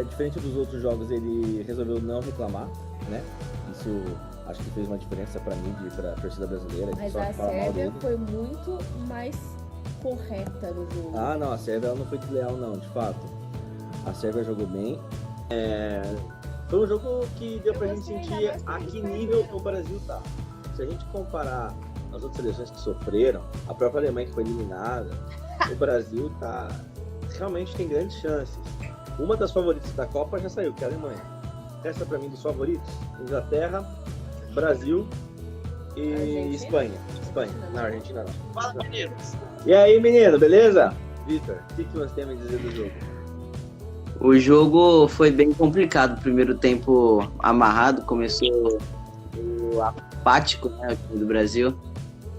diferente dos outros jogos, ele resolveu não reclamar, né? Isso acho que fez uma diferença pra mim e pra torcida brasileira. Mas só a fala mal Sérvia dele. foi muito mais correta no jogo. Ah, não, a Sérvia ela não foi desleal, não, de fato. A Sérvia jogou bem. Foi um jogo que deu pra gente sentir a que nível o Brasil tá. Se a gente comparar as outras seleções que sofreram, a própria Alemanha que foi eliminada, o Brasil realmente tem grandes chances. Uma das favoritas da Copa já saiu, que é a Alemanha. Essa pra mim dos favoritos: Inglaterra, Brasil e Argentina? Espanha. Não, Argentina não. Fala, meninos. E aí, menino, beleza? Vitor, o que você tem a me dizer do jogo? O jogo foi bem complicado. Primeiro tempo amarrado, começou apático, né, o time do Brasil.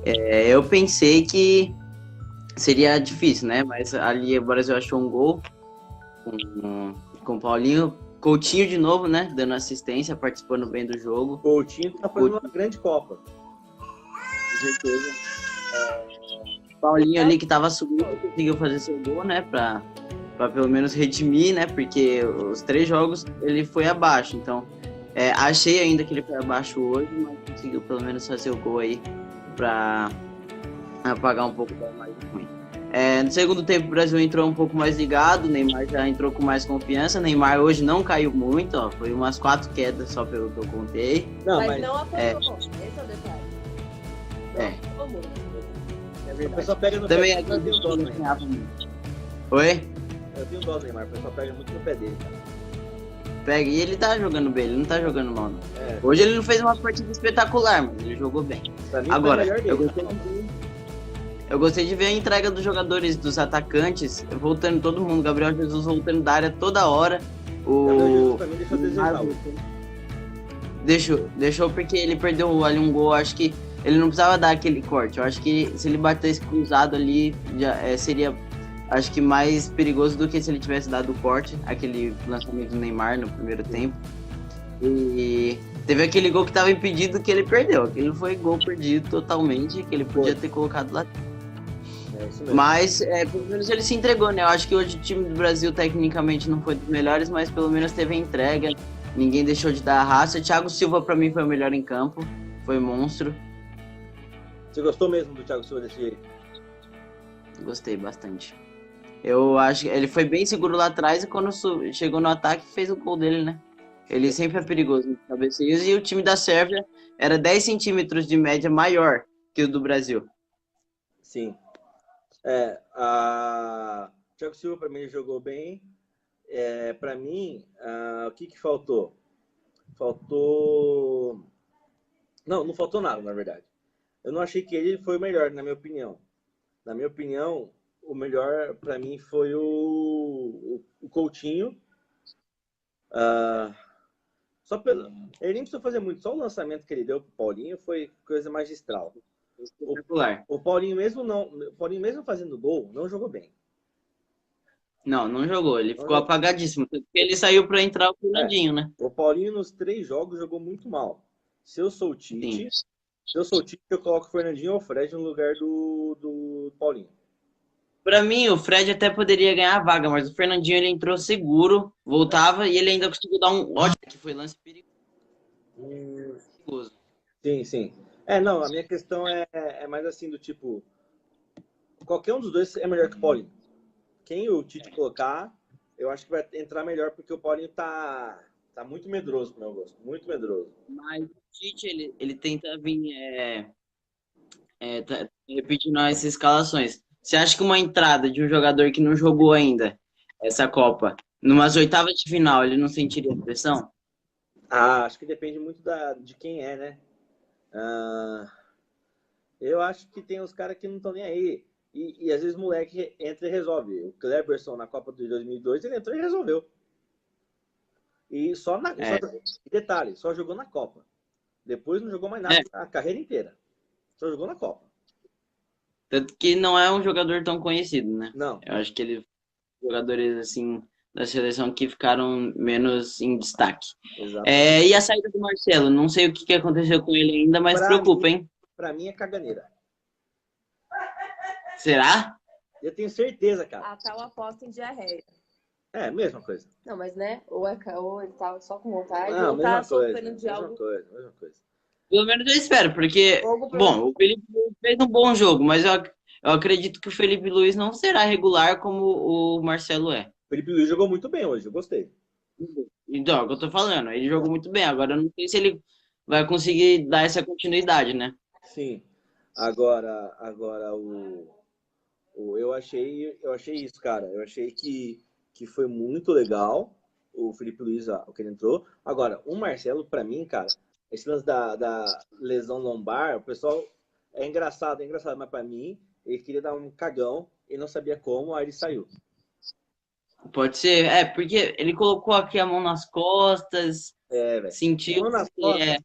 Eu pensei que seria difícil, né? Mas ali o Brasil achou um gol com o Paulinho. Coutinho de novo, né? Dando assistência, participando bem do jogo. Coutinho tá fazendo uma grande Copa. Com certeza. Paulinho ali que tava subindo, conseguiu fazer seu gol, né? Pra pelo menos redimir, né? Porque os 3 jogos ele foi abaixo. Então, achei ainda que ele foi abaixo hoje, mas conseguiu pelo menos fazer o gol aí pra apagar um pouco da imagem ruim. No segundo tempo o Brasil entrou um pouco mais ligado, o Neymar já entrou com mais confiança. O Neymar hoje não caiu muito, ó, foi umas 4 quedas só pelo que eu contei. Não, mas não apanhou, esse é o detalhe. Não apanhou muito. É verdade. O pessoal pega no Também pé dele. Eu tenho dó do Neymar. Oi? Eu tenho dó do Neymar, o pessoal pega muito no pé dele, cara. Pega, e ele tá jogando bem, ele não tá jogando mal, não. Hoje ele não fez uma partida espetacular, mas ele jogou bem. Agora, eu gostei de ver a entrega dos jogadores, dos atacantes, voltando todo mundo, Gabriel Jesus voltando da área toda hora. O Gabriel Jesus pra mim deixou a desejar. Deixou porque ele perdeu ali um gol, acho que ele não precisava dar aquele corte. Eu acho que se ele batesse cruzado ali, seria, acho que mais perigoso do que se ele tivesse dado o corte, aquele lançamento do Neymar no primeiro tempo. E teve aquele gol que estava impedido que ele perdeu. Aquele foi gol perdido totalmente, que ele podia ter colocado lá. Isso mesmo. Mas, pelo menos ele se entregou, né? Eu acho que hoje o time do Brasil tecnicamente não foi dos melhores, mas pelo menos teve a entrega. Ninguém deixou de dar a raça. Thiago Silva, pra mim, foi o melhor em campo. Foi monstro. Você gostou mesmo do Thiago Silva desse jeito? Gostei bastante. Eu acho que ele foi bem seguro lá atrás e quando chegou no ataque fez o gol dele, né? Ele sempre é perigoso nos cabeceiros. E o time da Sérvia era 10 centímetros de média maior que o do Brasil. Sim. O Thiago Silva pra mim jogou bem. Pra mim, o que faltou? Não faltou nada, na verdade. Eu não achei que ele foi o melhor, na minha opinião. Na minha opinião, o melhor pra mim foi o Coutinho. Ele nem precisou fazer muito, só o lançamento que ele deu pro Paulinho foi coisa magistral. O Paulinho mesmo fazendo gol, não jogou bem. Não jogou, ele ficou apagadíssimo. Porque ele saiu pra entrar o Fernandinho, né? O Paulinho nos 3 jogos jogou muito mal. Se eu sou o Tite, eu coloco o Fernandinho ou o Fred no lugar do Paulinho. Pra mim, o Fred até poderia ganhar a vaga, mas o Fernandinho ele entrou seguro, voltava e ele ainda conseguiu dar um ótimo, que foi lance perigoso. Sim. A minha questão é mais assim, do tipo, qualquer um dos dois é melhor que o Paulinho. Quem o Tite colocar, eu acho que vai entrar melhor, porque o Paulinho tá muito medroso pro meu gosto, muito medroso. Mas o Tite, ele tenta vir repetindo essas escalações. Você acha que uma entrada de um jogador que não jogou ainda essa Copa, numas oitavas de final, ele não sentiria pressão? Acho que depende muito de quem é, né? Eu acho que tem uns caras que não estão nem aí. E às vezes o moleque entra e resolve. O Kleberson na Copa de 2002, ele entrou e resolveu. E detalhe, só jogou na Copa. Depois não jogou mais nada a carreira inteira. Só jogou na Copa. Tanto que não é um jogador tão conhecido, né? Não. Eu acho que ele jogadores assim da seleção que ficaram menos em destaque. E a saída do Marcelo? Não sei o que aconteceu com ele ainda, mas preocupa, hein? Pra mim é caganeira. Será? Eu tenho certeza, cara. A tal aposta em diarreia. É, mesma coisa. Não, mas né? Ou ele tava só com vontade, Não, ou tá mesma coisa. sofrendo de Mesma algo. coisa, mesma coisa. Pelo menos eu espero, porque, Algo bom, o Felipe Luiz fez um bom jogo, mas eu acredito que o Felipe Luiz não será regular como o Marcelo é. O Felipe Luiz jogou muito bem hoje, eu gostei. Então, é o que eu tô falando, ele jogou muito bem. Agora, eu não sei se ele vai conseguir dar essa continuidade, né? Sim. Agora eu achei isso, cara. Eu achei que foi muito legal o Felipe Luiz, o que ele entrou. Agora, o Marcelo, pra mim, cara, esse lance da lesão lombar, o pessoal é engraçado, mas pra mim, ele queria dar um cagão e não sabia como, aí ele saiu. Pode ser, porque ele colocou aqui a mão nas costas, É, velho. sentiu Mão nas que costas,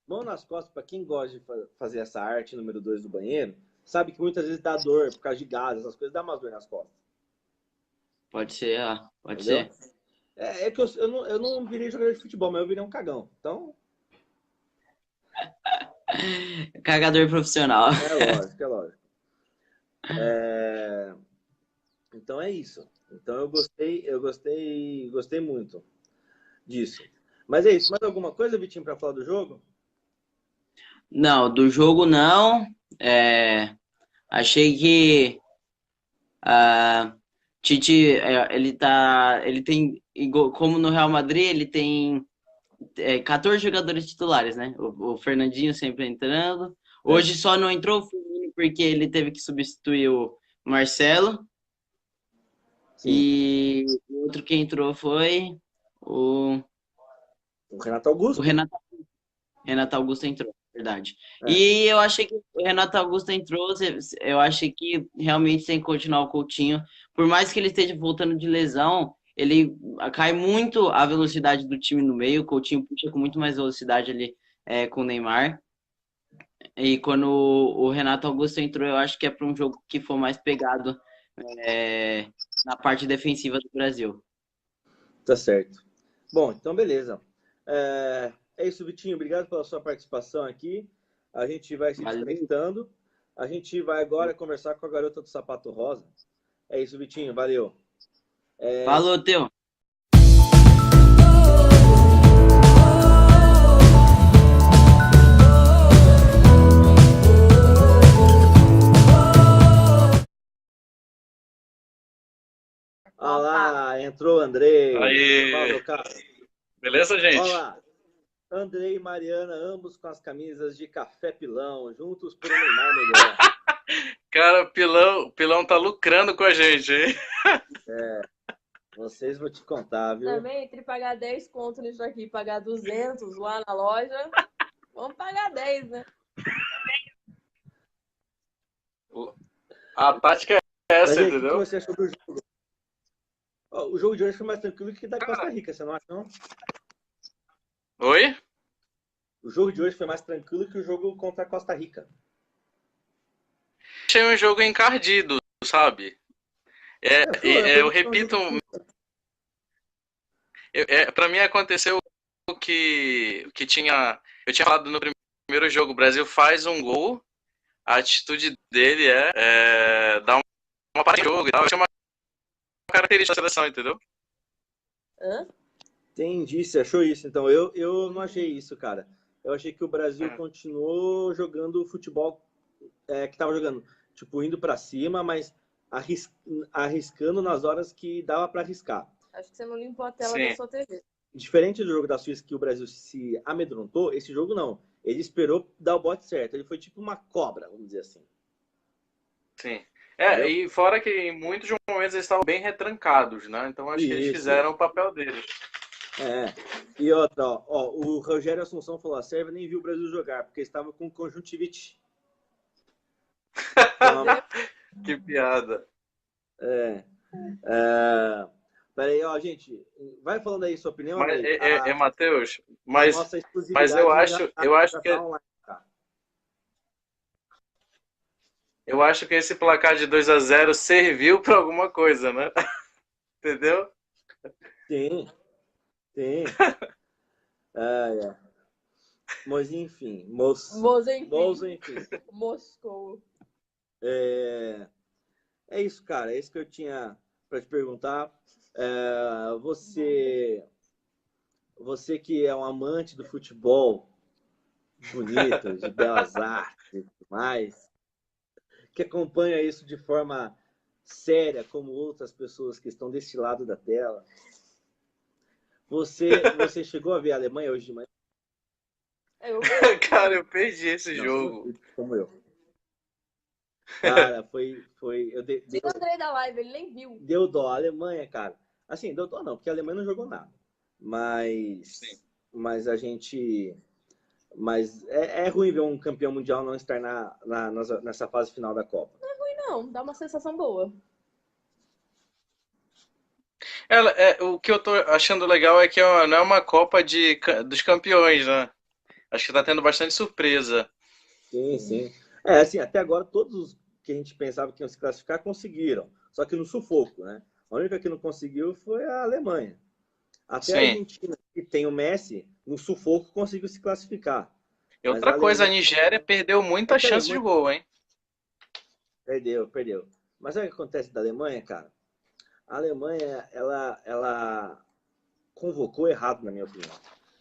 mão nas costas, pra quem gosta de fazer essa arte número 2 do banheiro, sabe que muitas vezes dá dor por causa de gás, essas coisas, dá umas dor nas costas. pode ser, pode Entendeu? ser. É que eu não virei jogador de futebol, mas eu virei um cagão. Então, Cagador profissional. é lógico, é lógico. Então é isso. Então eu gostei muito disso. Mas é isso. Mais alguma coisa, Vitinho, para falar do jogo? Não, do jogo não. Achei que a Tite, ele tem, como no Real Madrid, ele tem 14 jogadores titulares, né? O Fernandinho sempre entrando. É, Hoje só não entrou o Firmino porque ele teve que substituir o Marcelo. sim. E o outro que entrou foi o, O Renato o Augusto. Renato. Renato Augusto entrou, verdade. É, E eu achei que o Renato Augusto entrou, eu achei que realmente tem que continuar o Coutinho. Por mais que ele esteja voltando de lesão, ele cai muito a velocidade do time no meio. O Coutinho puxa com muito mais velocidade ali com o Neymar. E quando o Renato Augusto entrou, eu acho que é para um jogo que for mais pegado é, na parte defensiva do Brasil. tá certo. Bom, então beleza. É isso, Vitinho. Obrigado pela sua participação aqui. A gente vai se Valeu. desconectando. A gente vai agora conversar com a garota do sapato rosa. É isso, Vitinho. Valeu. Falou, Teu. Olha lá, entrou o Andrei. Aí, Fala, meu cara. beleza, gente? Olha lá. Andrei e Mariana, ambos com as camisas de café pilão, juntos por um Neymar melhor. Cara, Pilão tá lucrando com a gente, hein? Vocês vou te contar, viu? Também, entre pagar 10 conto nisso aqui e pagar 200 lá na loja, vamos pagar 10, né? A tática é Mas essa, aí, o que entendeu? você achou do jogo? Ó, o jogo de hoje foi mais tranquilo que da Costa Rica, você não acha, não? Oi? O jogo de hoje foi mais tranquilo que o jogo contra a Costa Rica. Achei um jogo encardido, sabe? Eu repito, pra mim aconteceu que eu tinha falado no primeiro jogo, o Brasil faz um gol, a atitude dele é dar uma parada de jogo e tal. Acho que é uma característica da seleção, entendeu? Hã? Entendi, você achou isso. Então, eu não achei isso, cara. Eu achei que o Brasil continuou jogando o futebol que tava jogando, tipo, indo pra cima, mas arriscando nas horas que dava pra arriscar. Acho que você não limpou a tela Sim. da sua TV. Diferente do jogo da Suíça, que o Brasil se amedrontou, esse jogo não. Ele esperou dar o bote certo. Ele foi tipo uma cobra, vamos dizer assim. Sim. Entendeu? E fora que em muitos momentos eles estavam bem retrancados, né? Então acho que eles Isso. fizeram o papel deles. E outra, ó, o Rogério Assunção falou: a Sérvia nem viu o Brasil jogar, porque estava com conjuntivite. Então, Que piada. peraí, ó, gente, vai falando aí sua opinião, Mas, Andrei. Matheus, Nossa mas eu exclusividade acho que tá online, tá? eu acho que esse placar de 2-0 serviu para alguma coisa, né? Entendeu? Sim. Mas enfim, Moscou. É isso, cara. É isso que eu tinha para te perguntar. Você que é um amante do futebol bonito, de belas artes e tudo mais, que acompanha isso de forma séria, como outras pessoas que estão deste lado da tela, você chegou a ver a Alemanha hoje de manhã? Eu Cara, eu perdi esse Não, jogo. como eu. Cara, foi vi o André da live, ele nem viu. deu dó a Alemanha, cara. Assim, deu dó não, porque a Alemanha não jogou nada. Mas a gente... Mas é ruim ver um campeão mundial não estar nessa fase final da Copa. Não, dá uma sensação boa. O que eu tô achando legal é que não é uma Copa dos campeões, né? Acho que tá tendo bastante surpresa. Sim, sim. Assim, até agora todos os que a gente pensava que iam se classificar conseguiram. Só que no sufoco, né? A única que não conseguiu foi a Alemanha. Até a Argentina, que tem o Messi, no sufoco conseguiu se classificar. E outra coisa, a Nigéria perdeu muita chance de gol, hein? Perdeu. Mas sabe o que acontece da Alemanha, cara? A Alemanha, ela convocou errado, na minha opinião.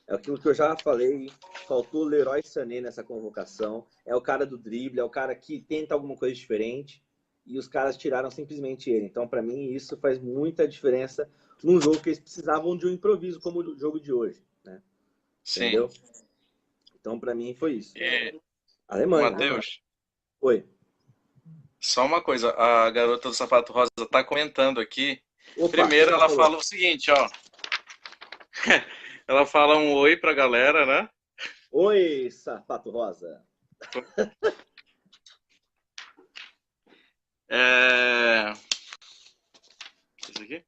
É aquilo que eu já falei, faltou o Leroy Sané nessa convocação. É o cara do drible, é o cara que tenta alguma coisa diferente. E os caras tiraram simplesmente ele. Então, para mim, isso faz muita diferença num jogo que eles precisavam de um improviso, como o jogo de hoje, né? Sim. Entendeu? Então, para mim, foi isso. Alemanha. Matheus. Oi. Só uma coisa, a garota do sapato rosa tá comentando aqui. Opa, primeiro, ela fala o seguinte, ó. Ela fala um oi pra galera, né? Oi, sapato rosa. Isso aqui?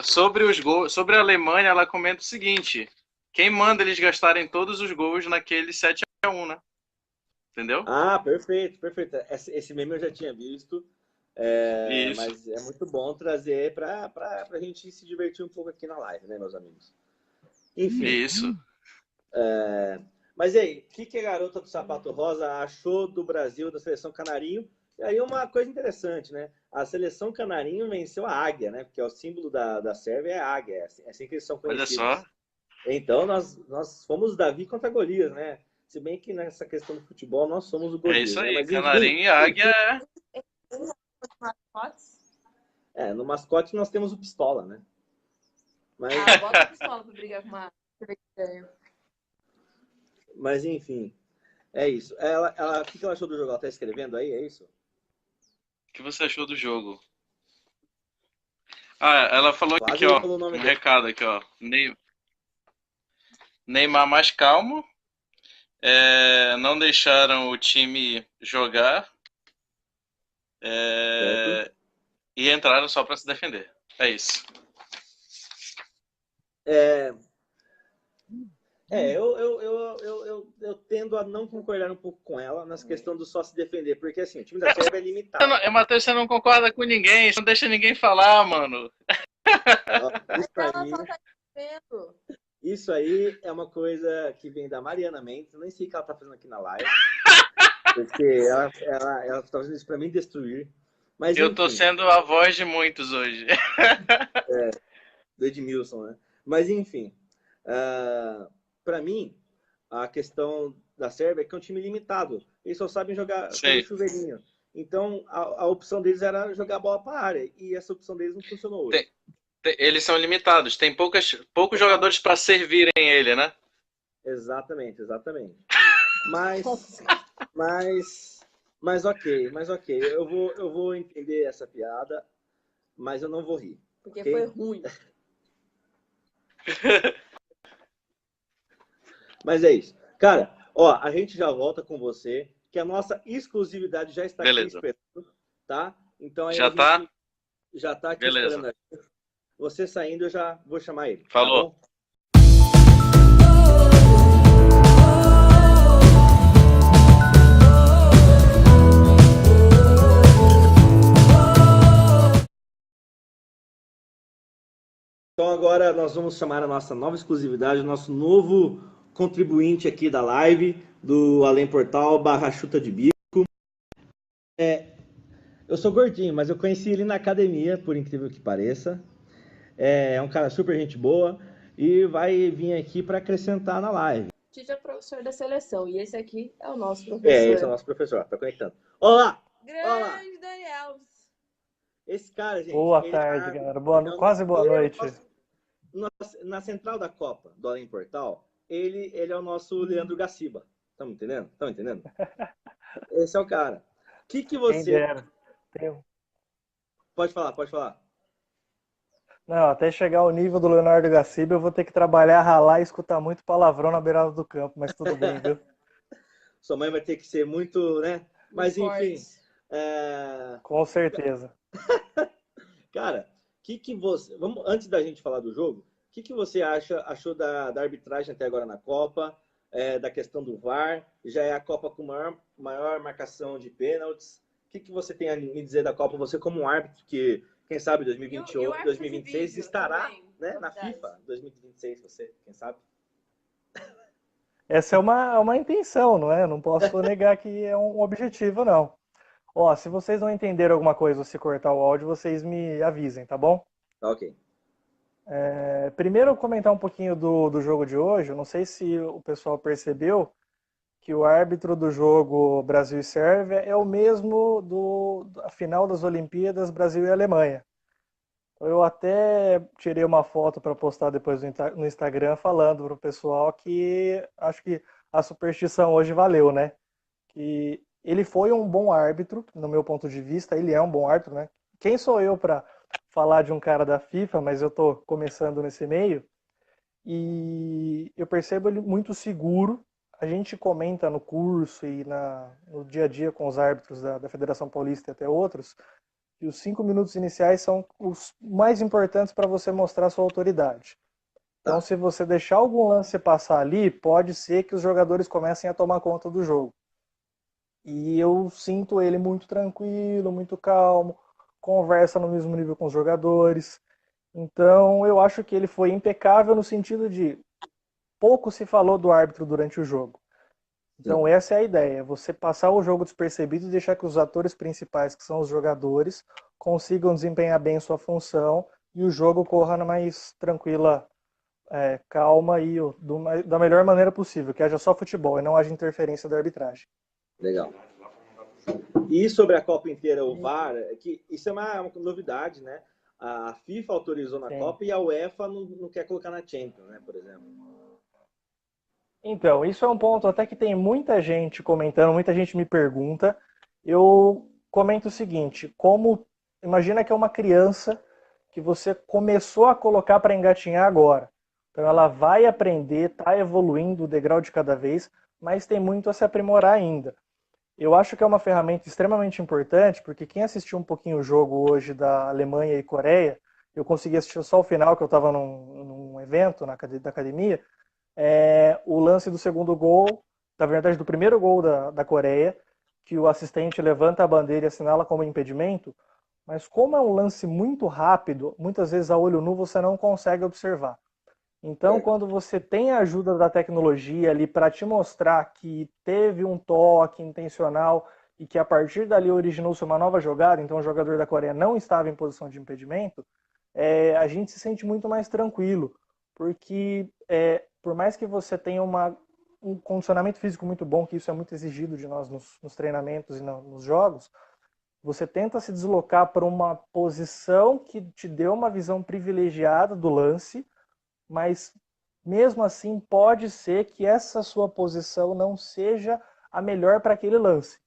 Sobre os gols, sobre a Alemanha, ela comenta o seguinte: quem manda eles gastarem todos os gols naquele 7-1, né? Entendeu? Ah, perfeito. Esse meme eu já tinha visto. Mas é muito bom trazer para a gente se divertir um pouco aqui na live, né, meus amigos? Enfim. Isso. Mas e aí, o que a garota do sapato rosa achou do Brasil, da seleção canarinho? E aí uma coisa interessante, né? A seleção canarinho venceu a águia, né? Porque o símbolo da Sérvia é a águia, é assim que eles são conhecidos. Olha só. Então nós fomos Davi contra Golias, né? Se bem que nessa questão do futebol nós somos o Golias. É isso aí, né? Mas, canarinho e águia Mascotes? No mascote nós temos o pistola, né? Mas... bota a pistola pra brigar com uma... Mas enfim, é isso. O que ela achou do jogo? Ela tá escrevendo aí, é isso? O que você achou do jogo? Ela falou aqui, ó, um recado aqui, ó. Neymar mais calmo. Não deixaram o time jogar. E entraram só para se defender. É isso. Eu tendo a não concordar um pouco com ela nessa questão do só se defender, porque assim, o time da Sérvia é limitado. Matheus, você não concorda com ninguém, você não deixa ninguém falar, mano. Isso aí é uma coisa que vem da Mariana Mendes, eu nem sei o que ela tá fazendo aqui na live, porque ela tá fazendo isso pra me destruir. Mas, eu tô sendo a voz de muitos hoje. Do Edmilson, né? Mas enfim, para mim, a questão da Sérvia é que é um time limitado. Eles só sabem jogar pelo chuveirinho. Então, a opção deles era jogar a bola para a área. E essa opção deles não funcionou hoje. Eles são limitados. Tem poucos jogadores para servirem ele, né? Exatamente. Mas ok. Eu vou entender essa piada, mas eu não vou rir. Porque foi ruim. Mas é isso. Cara, a gente já volta com você, que a nossa exclusividade já está aqui esperando, tá? Então aí já tá? Já tá aqui esperando. Você saindo, eu já vou chamar ele. Falou. Tá bom? Então agora nós vamos chamar a nossa nova exclusividade, o nosso novo contribuinte aqui da live, do Além Portal /Chuta de Bico. Eu sou gordinho, mas eu conheci ele na academia, por incrível que pareça. É um cara super gente boa e vai vir aqui para acrescentar na live. Tite é professor da seleção e esse aqui é o nosso Esse é o professor. nosso professor, tá conectando. Olá! Olá! Grande Daniel. Esse cara, gente, Boa ele é tarde, árbitro. galera. Ele Quase boa é o noite. na central da Copa do Além Portal, ele é o nosso Leandro Gaciba. Estamos entendendo? Estão entendendo? Esse é o cara. O que Quem você. dera. Tenho- Pode falar, pode falar. Não, até chegar ao nível do Leonardo Gaciba, eu vou ter que trabalhar, ralar e escutar muito palavrão na beirada do campo, mas tudo bem, viu? Sua mãe vai ter que ser muito, né? Mas enfim. Forte. Com certeza. Cara, que você. Vamos, antes da gente falar do jogo, o que você achou da arbitragem até agora na Copa, da questão do VAR? Já é a Copa com maior marcação de pênaltis. O que você tem a me dizer da Copa? Você como um árbitro que, quem sabe, E o 2028, árbitro de 2026 vídeo estará, também, né, na novidade. FIFA 2026, você, quem sabe? Essa é uma intenção, não é? Eu não posso negar que é um objetivo, não. Ó, se vocês não entenderam alguma coisa ou se cortar o áudio, vocês me avisem, tá bom? Tá ok. Primeiro, eu comentar um pouquinho do jogo de hoje. Eu não sei se o pessoal percebeu que o árbitro do jogo Brasil e Sérvia é o mesmo da final das Olimpíadas Brasil e Alemanha. Eu até tirei uma foto para postar depois no Instagram falando para o pessoal que acho que a superstição hoje valeu, né? Que ele foi um bom árbitro, no meu ponto de vista, ele é um bom árbitro, né? Quem sou eu para falar de um cara da FIFA, mas eu estou começando nesse meio, e eu percebo ele muito seguro. A gente comenta no curso e no dia a dia com os árbitros da Federação Paulista e até outros, que os 5 minutos iniciais são os mais importantes para você mostrar sua autoridade. Então, Tá. se você deixar algum lance passar ali, pode ser que os jogadores comecem a tomar conta do jogo. E eu sinto ele muito tranquilo, muito calmo, conversa no mesmo nível com os jogadores. Então, eu acho que ele foi impecável no sentido de pouco se falou do árbitro durante o jogo. Então essa é a ideia, você passar o jogo despercebido e deixar que os atores principais, que são os jogadores, consigam desempenhar bem sua função e o jogo corra na mais tranquila, calma e da melhor maneira possível, que haja só futebol e não haja interferência da arbitragem. Legal. E sobre a Copa inteira, o VAR, que isso é uma novidade, né? A FIFA autorizou na Sim. Copa e a UEFA não quer colocar na Champions, né, por exemplo. Então, isso é um ponto até que tem muita gente comentando, muita gente me pergunta. Eu comento o seguinte, imagina que é uma criança que você começou a colocar para engatinhar agora. Então ela vai aprender, está evoluindo o degrau de cada vez, mas tem muito a se aprimorar ainda. Eu acho que é uma ferramenta extremamente importante, porque quem assistiu um pouquinho o jogo hoje da Alemanha e Coreia, eu consegui assistir só o final, que eu estava num evento da academia, o lance do segundo gol, na verdade do primeiro gol da Coreia, que o assistente levanta a bandeira e assinala como impedimento, mas como é um lance muito rápido, muitas vezes a olho nu você não consegue observar. Então, quando você tem a ajuda da tecnologia ali para te mostrar que teve um toque intencional e que a partir dali originou-se uma nova jogada, então o jogador da Coreia não estava em posição de impedimento, a gente se sente muito mais tranquilo, porque por mais que você tenha um condicionamento físico muito bom, que isso é muito exigido de nós nos treinamentos e nos jogos, você tenta se deslocar para uma posição que te dê uma visão privilegiada do lance, mas mesmo assim pode ser que essa sua posição não seja a melhor para aquele lance.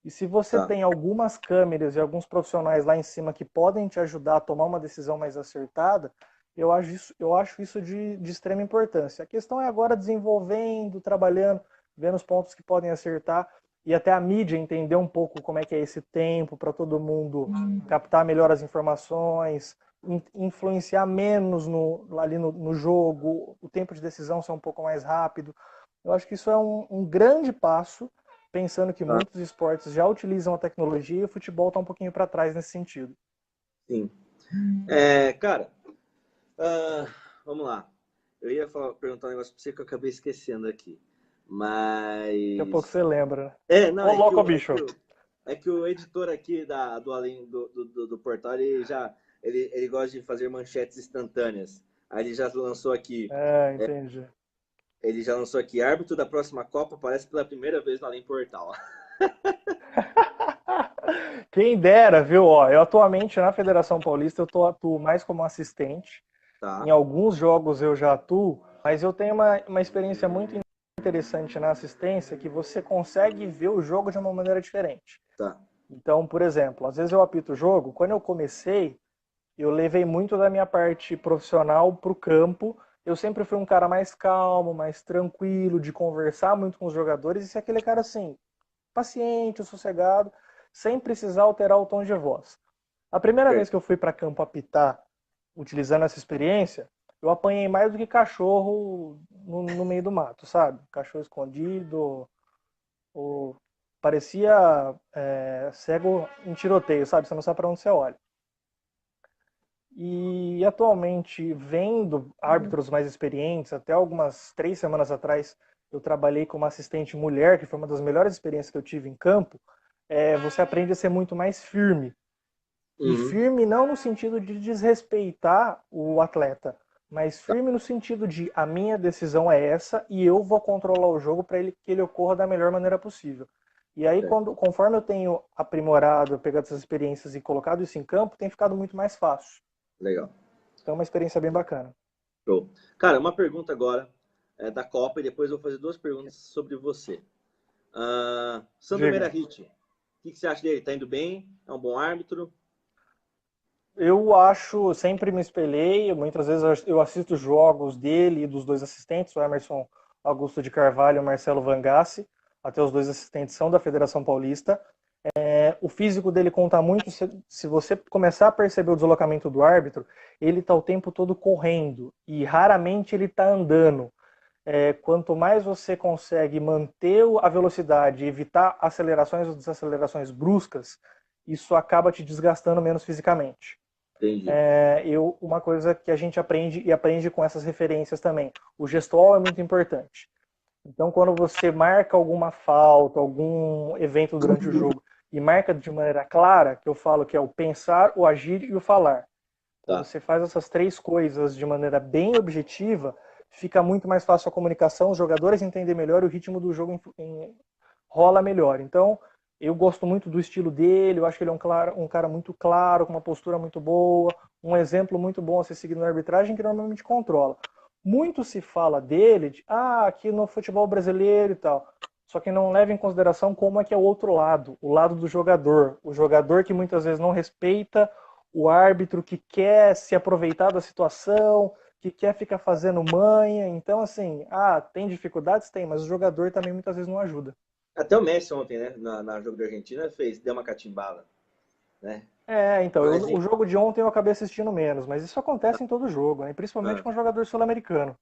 E se você tem algumas câmeras e alguns profissionais lá em cima que podem te ajudar a tomar uma decisão mais acertada, eu acho isso de extrema importância. A questão é agora desenvolvendo, trabalhando, vendo os pontos que podem acertar e até a mídia entender um pouco como é que é esse tempo para todo mundo captar melhor as informações, influenciar menos ali no jogo, o tempo de decisão ser um pouco mais rápido. Eu acho que isso é um grande passo, pensando que muitos esportes já utilizam a tecnologia e o futebol está um pouquinho para trás nesse sentido. Sim. Cara, vamos lá. Eu ia perguntar um negócio para você que eu acabei esquecendo aqui. Mas. Daqui a pouco você lembra, né? Não, Ô, louco, bicho. É que o editor aqui do Além do portal, ele gosta de fazer manchetes instantâneas. Aí ele já lançou aqui. Entendi. Ele já lançou aqui, árbitro da próxima Copa aparece pela primeira vez no Além Portal. Quem dera, viu? Ó, eu atualmente na Federação Paulista atuo mais como assistente. Tá, Em alguns jogos eu já atuo, mas eu tenho uma experiência muito interessante na assistência que você consegue ver o jogo de uma maneira diferente. tá. Então, por exemplo, às vezes eu apito o jogo, quando eu comecei, eu levei muito da minha parte profissional para o campo. Eu sempre fui um cara mais calmo, mais tranquilo, de conversar muito com os jogadores e ser aquele cara assim, paciente, sossegado, sem precisar alterar o tom de voz. A primeira vez Certo. que eu fui para campo apitar, utilizando essa experiência, eu apanhei mais do que cachorro no meio do mato, sabe? Cachorro escondido, ou parecia cego em tiroteio, sabe? Você não sabe para onde você olha. E atualmente, vendo árbitros mais experientes, até algumas 3 semanas atrás, eu trabalhei como assistente mulher, que foi uma das melhores experiências que eu tive em campo. Você aprende a ser muito mais firme. E Uhum. firme não no sentido de desrespeitar o atleta, mas firme no sentido de a minha decisão é essa e eu vou controlar o jogo para que ele ocorra da melhor maneira possível. E aí, Certo. conforme eu tenho aprimorado, pegado essas experiências e colocado isso em campo, tem ficado muito mais fácil. Legal. Então é uma experiência bem bacana. Show. Cara, uma pergunta agora da Copa e depois eu vou fazer 2 perguntas sobre você. Sandro Diga. Meirahit, o que você acha dele? Tá indo bem? É um bom árbitro? Eu acho, sempre me espelhei, muitas vezes eu assisto jogos dele e dos dois assistentes, o Emerson Augusto de Carvalho e o Marcelo Vangassi, até os dois assistentes são da Federação Paulista. O físico dele conta muito, se você começar a perceber o deslocamento do árbitro, ele está o tempo todo correndo e raramente ele está andando. Quanto mais você consegue manter a velocidade e evitar acelerações ou desacelerações bruscas, isso acaba te desgastando menos fisicamente. Entendi. Uma coisa que a gente aprende e aprende com essas referências também, o gestual é muito importante. Então, quando você marca alguma falta, algum evento durante o jogo e marca de maneira clara, que eu falo que é o pensar, o agir e o falar. Quando Tá. você faz essas 3 coisas de maneira bem objetiva, fica muito mais fácil a comunicação, os jogadores entendem melhor e o ritmo do jogo rola melhor. Então, eu gosto muito do estilo dele, eu acho que ele é um cara muito claro, com uma postura muito boa, um exemplo muito bom a ser seguido na arbitragem que normalmente controla. Muito se fala dele, aqui no futebol brasileiro e tal, só que não leva em consideração como é que é o outro lado, o lado do jogador. O jogador que muitas vezes não respeita o árbitro, que quer se aproveitar da situação, que quer ficar fazendo manha. Então, assim, tem dificuldades? Tem, mas o jogador também muitas vezes não ajuda. Até o Messi ontem, né, na jogo da Argentina, deu uma catimbada, né? Então, Mas, o jogo de ontem eu acabei assistindo menos, mas isso acontece em todo jogo, né? Principalmente ah, com jogador sul-americano.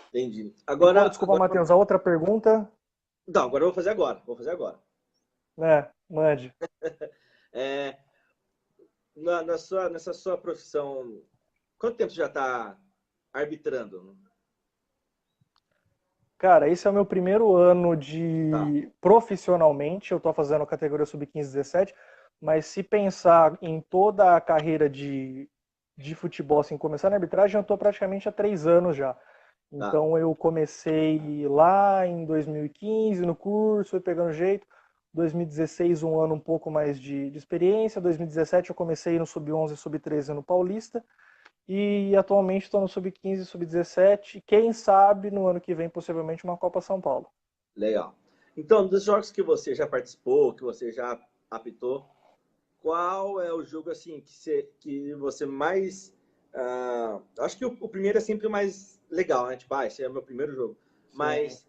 entendi. E desculpa, Matheus, a outra pergunta, Não, agora eu vou fazer agora. Vou fazer agora. né? Mande. É, nessa sua profissão, quanto tempo você já está arbitrando? Cara, esse é o meu primeiro ano Tá, de profissionalmente, eu tô fazendo a categoria sub-15 17, mas se pensar em toda a carreira de futebol, assim, começar na arbitragem, eu tô praticamente há 3 anos já. tá. Então eu comecei lá em 2015 no curso, fui pegando jeito. 2016, um ano um pouco mais de experiência. 2017 eu comecei no sub-11 e sub-13 no Paulista. E atualmente estou no sub-15 e sub-17. Quem sabe no ano que vem, possivelmente, uma Copa São Paulo. Legal. Então, dos jogos que você já participou, que você já apitou, qual é o jogo assim que você mais. Acho que o primeiro é sempre o mais legal, né? Tipo, esse é o meu primeiro jogo. Sim. Mas,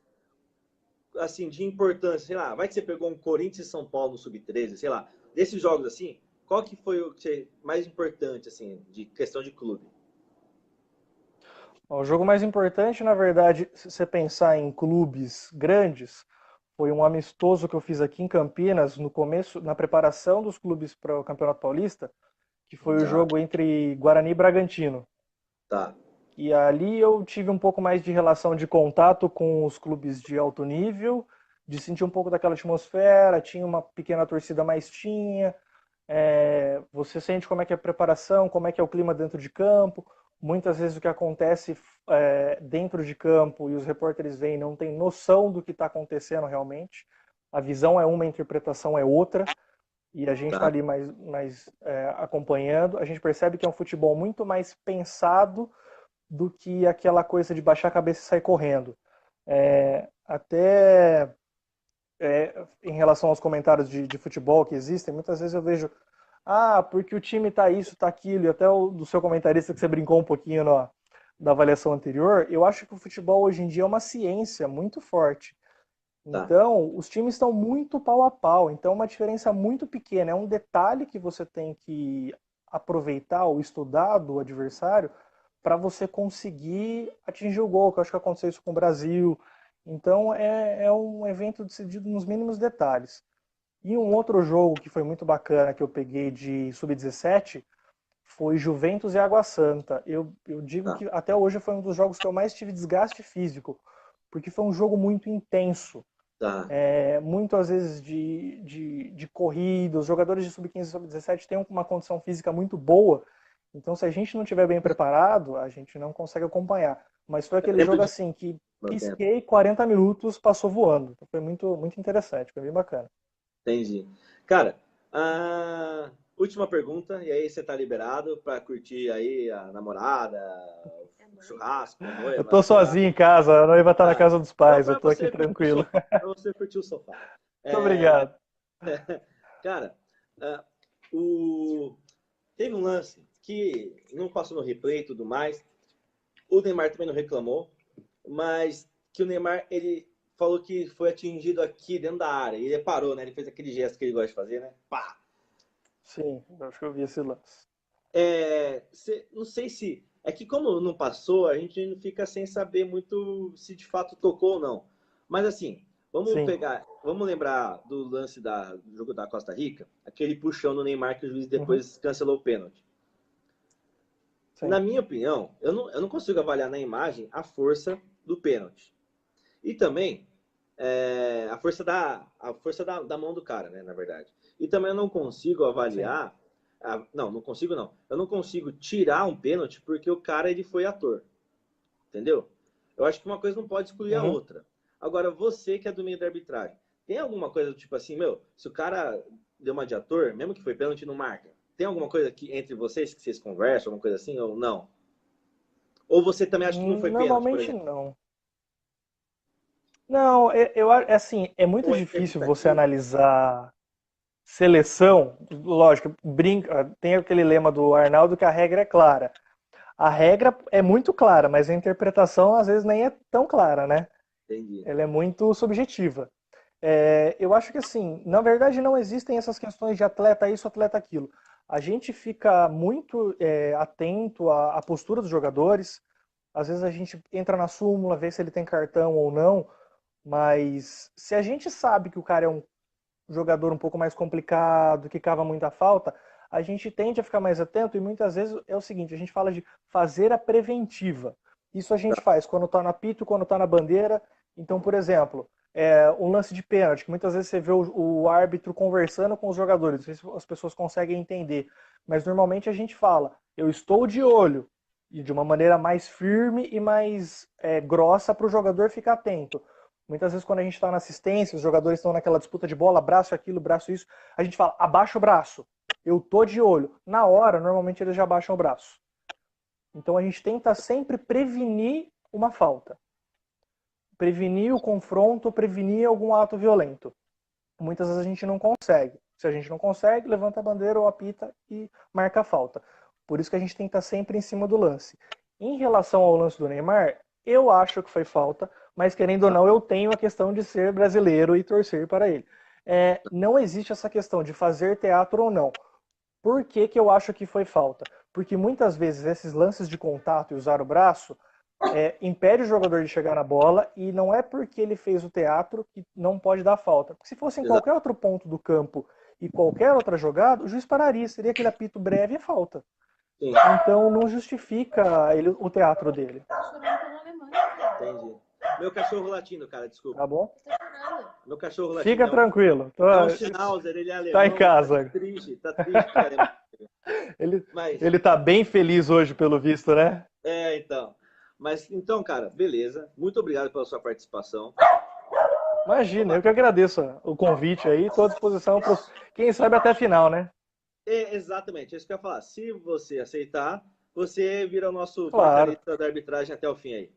assim, de importância, sei lá, vai que você pegou um Corinthians e São Paulo no Sub-13, sei lá. Desses jogos assim, qual que foi o mais importante, assim, de questão de clube? O jogo mais importante, na verdade, se você pensar em clubes grandes, foi um amistoso que eu fiz aqui em Campinas, no começo, na preparação dos clubes para o Campeonato Paulista, que foi o Tá, jogo entre Guarani e Bragantino. tá. E ali eu tive um pouco mais de relação de contato com os clubes de alto nível de sentir um pouco daquela atmosfera, tinha uma pequena torcida, mas tinha. Você sente como é que é a preparação, como é que é o clima dentro de campo. Muitas vezes o que acontece dentro de campo e os repórteres veem não tem noção do que está acontecendo realmente. A visão é uma, a interpretação é outra. E a gente está ali mais acompanhando. A gente percebe que é um futebol muito mais pensado do que aquela coisa de baixar a cabeça e sair correndo. Até em relação aos comentários de futebol que existem, muitas vezes eu vejo porque o time tá isso, tá aquilo, e até do seu comentarista que você brincou um pouquinho da avaliação anterior, eu acho que o futebol hoje em dia é uma ciência muito forte. Então, os times estão muito pau a pau, então é uma diferença muito pequena, é um detalhe que você tem que aproveitar ou estudar do adversário para você conseguir atingir o gol, que eu acho que aconteceu isso com o Brasil. Então, é um evento decidido nos mínimos detalhes. E um outro jogo que foi muito bacana que eu peguei de Sub-17 foi Juventus e Água Santa. Eu digo que até hoje foi um dos jogos que eu mais tive desgaste físico, porque foi um jogo muito intenso. Muito às vezes de corrida, os jogadores de Sub-15 e Sub-17 têm uma condição física muito boa, então se a gente não estiver bem preparado, a gente não consegue acompanhar. Mas foi aquele jogo assim que pisquei 40 minutos, passou voando. Então foi muito, muito interessante, foi bem bacana. Entendi. Cara, última pergunta, e aí você tá liberado para curtir aí a namorada, o churrasco, a noiva. Eu tô sozinho em casa, a noiva tá na casa dos pais, eu tô aqui tranquilo. Pra você curtir o sofá. Muito obrigado. Cara, teve um lance que não passou no replay e tudo mais. O Neymar também não reclamou, mas que o Neymar, ele falou que foi atingido aqui dentro da área. E ele parou, né? Ele fez aquele gesto que ele gosta de fazer, né? Pá! Sim, acho que eu vi esse lance. Não sei se... É que como não passou, a gente não fica sem saber muito se de fato tocou ou não. Mas assim, vamos lembrar do lance do jogo da Costa Rica, aquele puxão no Neymar que o juiz depois cancelou o pênalti. Sim. Na minha opinião, eu não consigo avaliar na imagem a força do pênalti. E também a força da mão do cara, né, na verdade. E também eu não consigo avaliar... não consigo não. Eu não consigo tirar um pênalti porque o cara ele foi ator. Entendeu? Eu acho que uma coisa não pode excluir a outra. Agora, você que é do meio da arbitragem, tem alguma coisa do tipo assim, se o cara deu uma de ator, mesmo que foi pênalti, não marca. Tem alguma coisa que entre vocês que vocês conversam, alguma coisa assim, ou não? Ou você também acha que não foi pênalti? Normalmente não. Não, assim, é muito difícil você analisar seleção. Lógico, tem aquele lema do Arnaldo que a regra é clara. A regra é muito clara, mas a interpretação às vezes nem é tão clara, né? Entendi. Ela é muito subjetiva. Eu acho que assim, na verdade não existem essas questões de atleta isso, atleta aquilo. A gente fica muito atento à postura dos jogadores. Às vezes a gente entra na súmula, vê se ele tem cartão ou não, mas se a gente sabe que o cara é um jogador um pouco mais complicado, que cava muita falta, a gente tende a ficar mais atento e muitas vezes é o seguinte, a gente fala de fazer a preventiva. Isso a gente faz quando está no apito, quando está na bandeira. Então, por exemplo, um lance de pênalti, que muitas vezes você vê o árbitro conversando com os jogadores, não sei se as pessoas conseguem entender, mas normalmente a gente fala, eu estou de olho, e de uma maneira mais firme e mais grossa para o jogador ficar atento. Muitas vezes quando a gente está na assistência, os jogadores estão naquela disputa de bola, braço aquilo, braço isso, a gente fala, abaixa o braço, eu tô de olho. Na hora, normalmente eles já abaixam o braço. Então a gente tenta sempre prevenir uma falta. Prevenir o confronto, prevenir algum ato violento. Muitas vezes a gente não consegue. Se a gente não consegue, levanta a bandeira ou apita e marca a falta. Por isso que a gente tem que estar sempre em cima do lance. Em relação ao lance do Neymar, eu acho que foi falta, mas querendo ou não, eu tenho a questão de ser brasileiro e torcer para ele. Não existe essa questão de fazer teatro ou não. Por que eu acho que foi falta? Porque muitas vezes esses lances de contato e usar o braço impede o jogador de chegar na bola e não é porque ele fez o teatro que não pode dar falta. Porque se fosse em qualquer outro ponto do campo e qualquer outra jogada, o juiz pararia, seria aquele apito breve e falta. Sim. Então não justifica o teatro dele. Tá chorando pela Alemanha, cara. Entendi. Meu cachorro latindo, cara, desculpa. Tá bom? Tá chorando. Meu cachorro latindo Fica tranquilo. é um Schnauzer, ele é alemão. Tá em casa. Tá triste, cara. Mas, Ele tá bem feliz hoje, pelo visto, né? então. Mas, então, cara, beleza. Muito obrigado pela sua participação. Imagina, eu que agradeço o convite aí. Estou à disposição para quem sabe até a final, né? Exatamente, é isso que eu ia falar. Se você aceitar, você vira o nosso Claro. comentarista da arbitragem até o fim aí.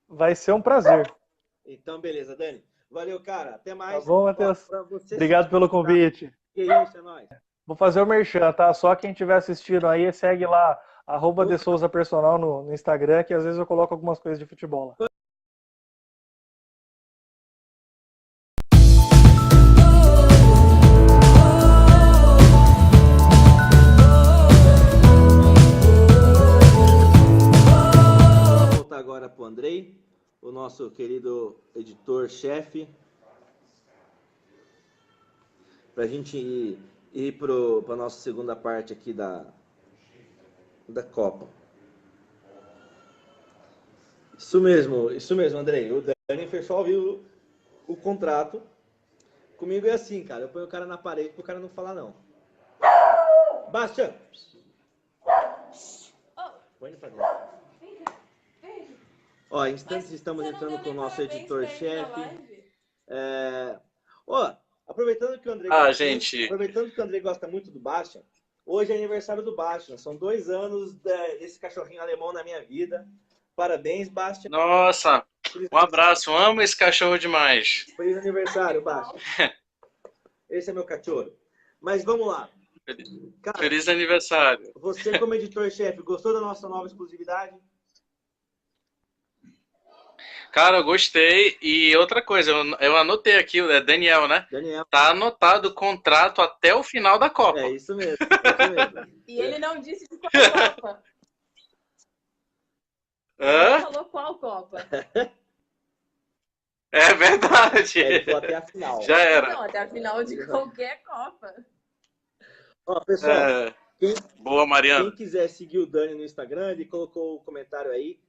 Vai ser um prazer. Então, beleza, Dani. Valeu, cara. Até Tá mais. bom, Matheus? Obrigado pelo convite. Que isso, é nóis. Vou fazer o merchan, tá? Só quem estiver assistindo aí, segue lá, @DeSouzaPersonal no Instagram, que às vezes eu coloco algumas coisas de futebol lá. Vou voltar agora pro Andrei, o nosso querido editor-chefe, pra gente ir pra nossa segunda parte aqui da Copa. Isso mesmo, Andrei. O Dani fechou ao vivo o contrato. Comigo é assim, cara. Eu ponho o cara na parede pro cara não falar não. Bastian! Põe ele pra dentro. Ó, em instantes estamos entrando com o nosso editor-chefe. Aproveitando que o André aproveitando que o André gosta muito do Bastian, hoje é aniversário do Bastian. São 2 anos desse cachorrinho alemão na minha vida. Parabéns, Bastian. Nossa, um abraço. Amo esse cachorro demais. Feliz aniversário, Bastian. Esse é meu cachorro. Mas vamos lá. Cara, feliz aniversário. Você, como editor-chefe, gostou da nossa nova exclusividade? Cara, eu gostei. E outra coisa, eu anotei aqui, é Daniel, né? Daniel. Tá anotado o contrato até o final da Copa. É isso mesmo. E ele não disse de qual Copa. Hã? Ele falou qual Copa. É verdade. Ele falou até a final. Já era. Não, até a final de qualquer Copa. Ó, pessoal, Boa, Mariana. Quem quiser seguir o Dani no Instagram, ele colocou o comentário aí,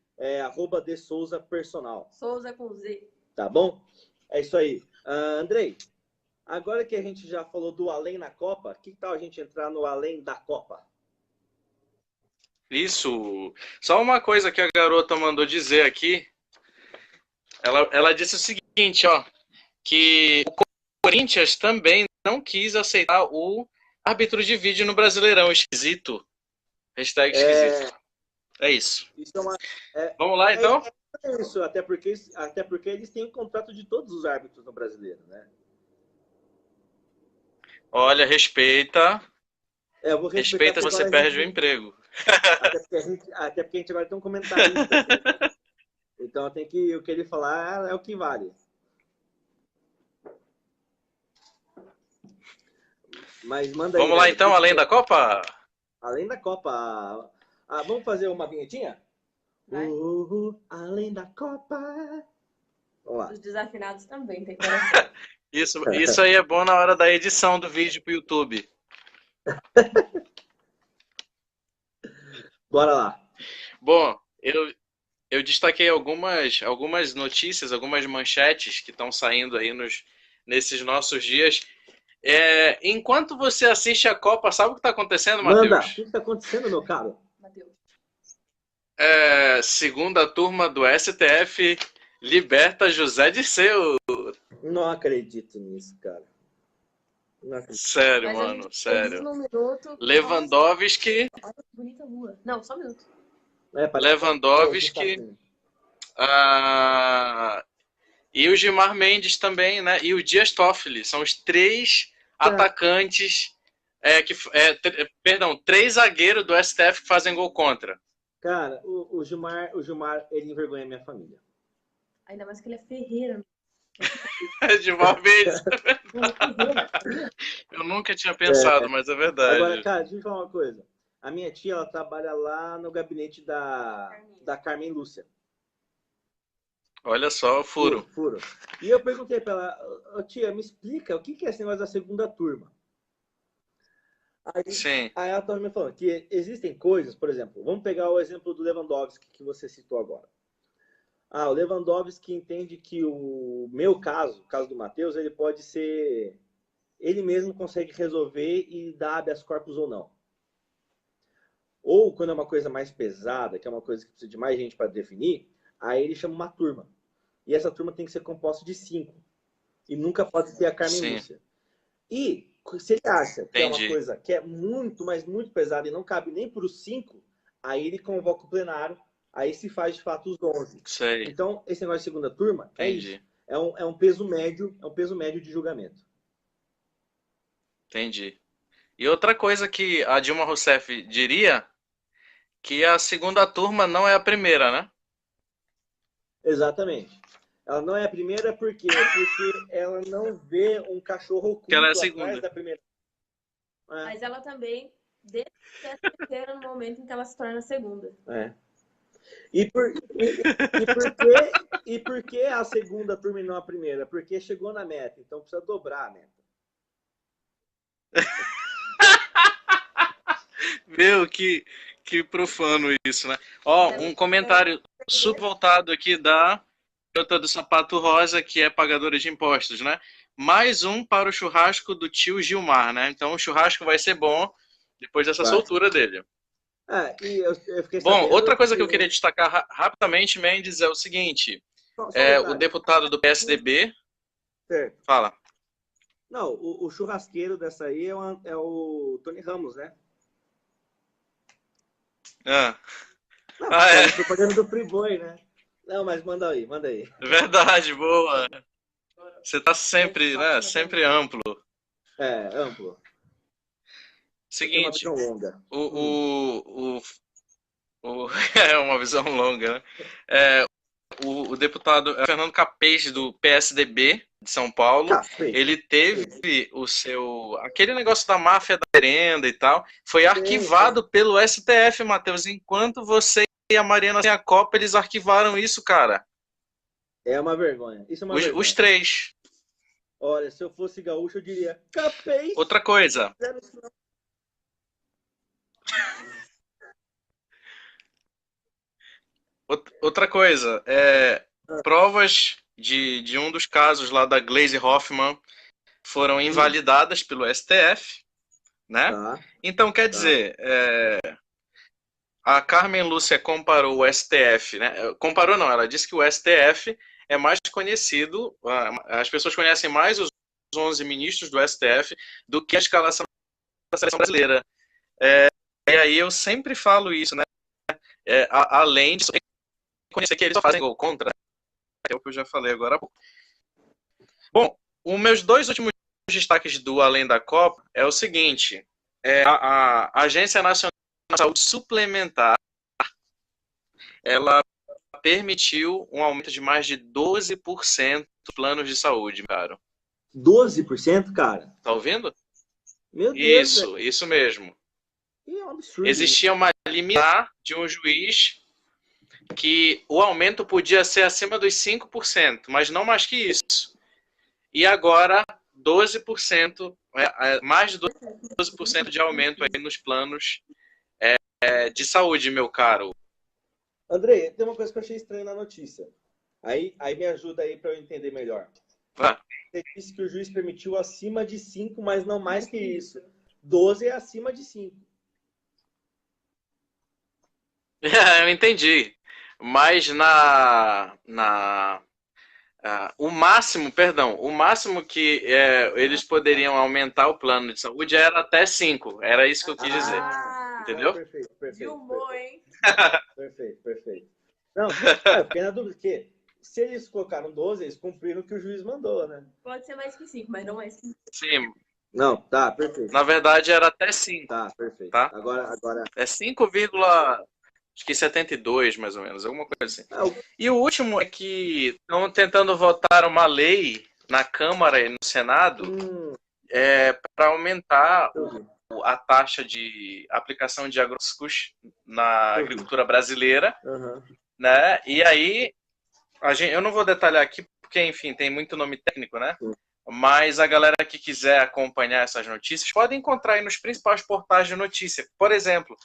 @DeSouzaPersonal. Souza com Z. Tá bom? É isso aí. Andrei, agora que a gente já falou do Além na Copa, que tal a gente entrar no Além da Copa? Isso. Só uma coisa que a garota mandou dizer aqui. Ela disse o seguinte, ó, que o Corinthians também não quis aceitar o árbitro de vídeo no Brasileirão. Esquisito. Hashtag esquisito. É isso. Vamos lá, então? É isso, até porque eles têm o contrato de todos os árbitros no Brasileiro, né? Olha, respeita. Eu vou respeita, você perde o emprego. Até porque a gente agora tem um comentarista. Então o que ele falar é o que vale. Mas manda aí. Vamos lá então, além da Copa? Além da Copa. Vamos fazer uma vinhetinha? Além da Copa. Vamos lá. Os desafinados também tem coração. Isso aí é bom na hora da edição do vídeo pro YouTube. Bora lá. Bom, eu destaquei algumas notícias, algumas manchetes que estão saindo aí nesses nossos dias. Enquanto você assiste a Copa, sabe o que está acontecendo, Matheus? Manda, o que está acontecendo, meu caro? Matheus. Segunda turma do STF liberta José Dirceu. Não acredito nisso, cara. Não acredito. Sério, mano, sério. Minuto, Lewandowski. olha que bonita lua. Não, só um minuto. Lewandowski. E o Gilmar Mendes também, né? E o Dias Toffoli. São os 3 atacantes. Três zagueiros do STF que fazem gol contra. Cara, o Gilmar, ele envergonha a minha família. Ainda mais que ele é Ferreira. Gilmar Mendes. Eu nunca tinha pensado, mas é verdade. Agora, cara, deixa eu falar uma coisa. A minha tia, ela trabalha lá no gabinete da Carmen Lúcia. Olha só o furo. E eu perguntei pra ela, tia, me explica o que é esse negócio da segunda turma? Sim. Aí ela estava me falando que existem coisas, por exemplo, vamos pegar o exemplo do Lewandowski que você citou agora. o Lewandowski entende que o meu caso, o caso do Matheus, ele pode ser... Ele mesmo consegue resolver e dar habeas corpus ou não. Ou quando é uma coisa mais pesada, que é uma coisa que precisa de mais gente para definir, aí ele chama uma turma. E essa turma tem que ser composta de 5. E nunca pode ser a Carmen Sim. Lúcia. E se ele acha que é uma Entendi. coisa que é muito, mas muito pesada e não cabe nem para os 5, aí ele convoca o plenário, aí se faz de fato os 11. Sei. Então, esse negócio de segunda turma é Entendi. isso. É um peso médio, de julgamento. Entendi. E outra coisa que a Dilma Rousseff diria, que a segunda turma não é a primeira, né? Exatamente. Ela não é a primeira por quê? Porque ela não vê um cachorro oculto Que ela é a atrás segunda. da primeira. É. Mas ela também deixa de ser a terceira no momento em que ela se torna a segunda. É. E por que a segunda turma e não a primeira? Porque chegou na meta, então precisa dobrar a meta. Meu, que profano isso, né? Ó, um comentário super voltado aqui da garota do sapato rosa, que é pagadora de impostos, né? Mais um para o churrasco do tio Gilmar, né? Então o churrasco vai ser bom depois dessa Vai. soltura dele. E eu fiquei Bom, sabendo outra coisa que eu queria destacar rapidamente, Mendes, é o seguinte: Só um detalhe. o deputado do PSDB. Certo. Fala. Não, o churrasqueiro dessa aí é o Tony Ramos, né? Ah, Não, é. propaganda do Friboi, né? Não, mas manda aí. Verdade, boa. Você tá sempre, né? Sempre amplo. É, amplo. Tem uma Seguinte, visão longa. é uma visão longa, né? O deputado Fernando Capês, do PSDB de São Paulo, ele teve aquele negócio da máfia da merenda e tal, foi arquivado pelo STF, Matheus, enquanto você e a Mariana sem a Copa, eles arquivaram isso, cara. É uma vergonha. Isso é uma vergonha. Os três. Olha, se eu fosse gaúcho, eu diria Capês. Outra coisa. Outra coisa, provas de um dos casos lá da Gleisi Hoffmann foram invalidadas pelo STF, né? Tá. Então, quer dizer, a Carmen Lúcia comparou o STF, né? Comparou não, ela disse que o STF é mais conhecido, as pessoas conhecem mais os 11 ministros do STF do que a escalação da seleção brasileira. E aí eu sempre falo isso, né? Além de conhecer que eles só fazem gol contra, é o que eu já falei agora há pouco. Bom, os meus 2 últimos destaques do Além da Copa é o seguinte: a Agência Nacional de Saúde Suplementar, ela permitiu um aumento de mais de 12% dos planos de saúde, cara. 12%, cara? Tá ouvindo? Meu Deus. Isso mesmo. É um absurdo. Existia uma liminar de um juiz que o aumento podia ser acima dos 5%, mas não mais que isso. E agora, 12%, mais de 12% de aumento aí nos planos de saúde, meu caro. Andrei, tem uma coisa que eu achei estranha na notícia. Aí me ajuda aí para eu entender melhor. Você disse que o juiz permitiu acima de 5, mas não mais que isso. 12 é acima de 5. Eu entendi. Mas o máximo que eles poderiam aumentar o plano de saúde era até 5. Era isso que eu quis dizer. Entendeu? Perfeito. Filmou, hein? Perfeito. Não, eu fiquei na dúvida, porque se eles colocaram 12, eles cumpriram o que o juiz mandou, né? Pode ser mais que 5, mas não mais que 5. Sim. Não, tá, perfeito. Na verdade, era até 5. Tá, perfeito. Tá? Agora... É 5,72, mais ou menos, alguma coisa assim. E o último é que estão tentando votar uma lei na Câmara e no Senado para aumentar a taxa de aplicação de agrotóxicos na agricultura brasileira, né? E aí, eu não vou detalhar aqui, porque, enfim, tem muito nome técnico, né? Mas a galera que quiser acompanhar essas notícias pode encontrar aí nos principais portais de notícia. Por exemplo,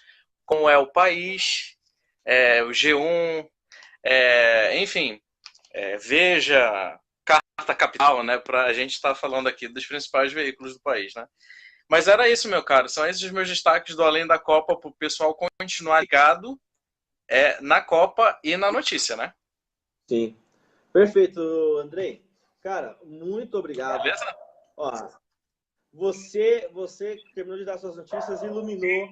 como é o País, o G1, Enfim, Veja, Carta Capital, né? Para a gente estar falando aqui dos principais veículos do país, né? Mas era isso, meu caro. São esses os meus destaques do Além da Copa para o pessoal continuar ligado na Copa e na notícia, né? Sim. Perfeito, Andrei. Cara, muito obrigado. Beleza? Ó, você terminou de dar suas notícias e iluminou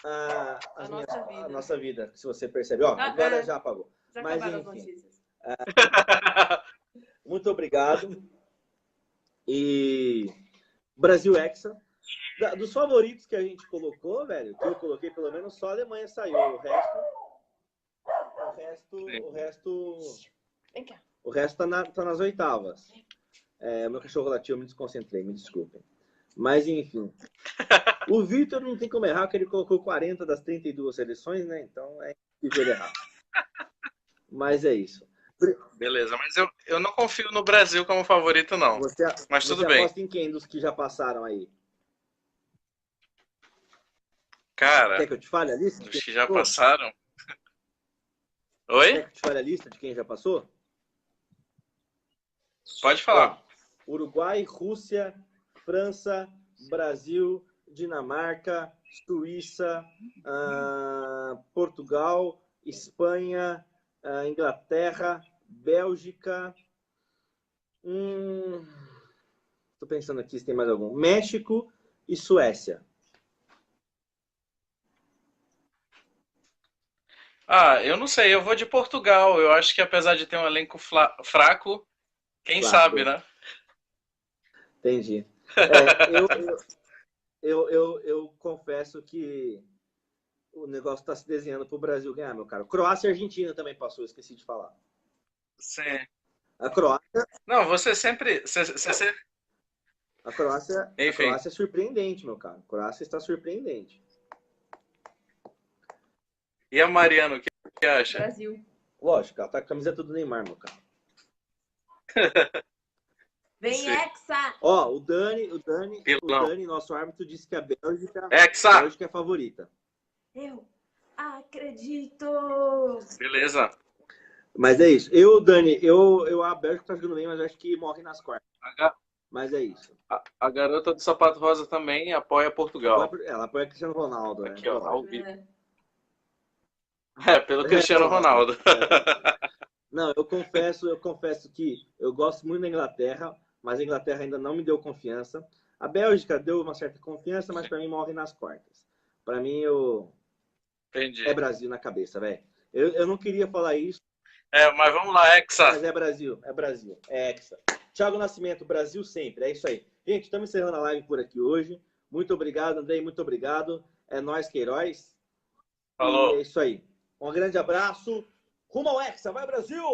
a nossa vida, se você percebe. Ó, agora já apagou. Já Mas, acabaram as enfim. notícias. Muito obrigado. E Brasil Hexa. Dos favoritos que a gente colocou, velho, que eu coloquei, pelo menos só a Alemanha saiu. O resto tá nas oitavas. Meu cachorro latiu, eu me desconcentrei, me desculpem. Mas, enfim. O Vitor não tem como errar, porque ele colocou 40 das 32 seleções, né? Então é difícil ele errar. Mas é isso. Beleza, mas eu não confio no Brasil como favorito, não. Mas tudo bem. Você aposta em quem dos que já passaram aí? Cara, quer que eu te fale a lista? dos que já passaram? Oi? Quer que eu te fale a lista de quem já passou? Pode falar. Uruguai, Rússia, França, Brasil, Dinamarca, Suíça, Portugal, Espanha, Inglaterra, Bélgica. Estou pensando aqui se tem mais algum. México e Suécia. Eu não sei, eu vou de Portugal. Eu acho que apesar de ter um elenco fraco, quem sabe, né? Entendi. Eu confesso que o negócio está se desenhando para o Brasil ganhar, meu cara. Croácia e Argentina também passou, esqueci de falar. Sim. A Croácia. Não, você sempre. A Croácia é surpreendente, meu cara. A Croácia está surpreendente. E a Mariana, o que acha? Brasil. Lógico, ela tá com a camiseta do Neymar, meu cara. Vem, Sim. Hexa! Ó, o Dani, nosso árbitro, disse que a Bélgica é favorita. Eu acredito! Beleza. Mas é isso. Dani, a Bélgica tá jogando bem, mas eu acho que morre nas quartas. Mas é isso. A garota do sapato rosa também apoia Portugal. Ela apoia Cristiano Ronaldo, Aqui, né? ó, ao vivo. Pelo Cristiano Ronaldo. Não, eu confesso que eu gosto muito da Inglaterra, mas a Inglaterra ainda não me deu confiança. A Bélgica deu uma certa confiança, mas para mim morre nas quartas. Para mim, Entendi. é Brasil na cabeça, velho. Eu não queria falar isso. Mas vamos lá, Hexa. Mas é Brasil. É Hexa. Thiago Nascimento, Brasil sempre. É isso aí. Gente, estamos encerrando a live por aqui hoje. Muito obrigado, Andrei. Muito obrigado. É nóis, Queiroz. Falou. E é isso aí. Um grande abraço. Rumo ao Hexa. Vai, Brasil!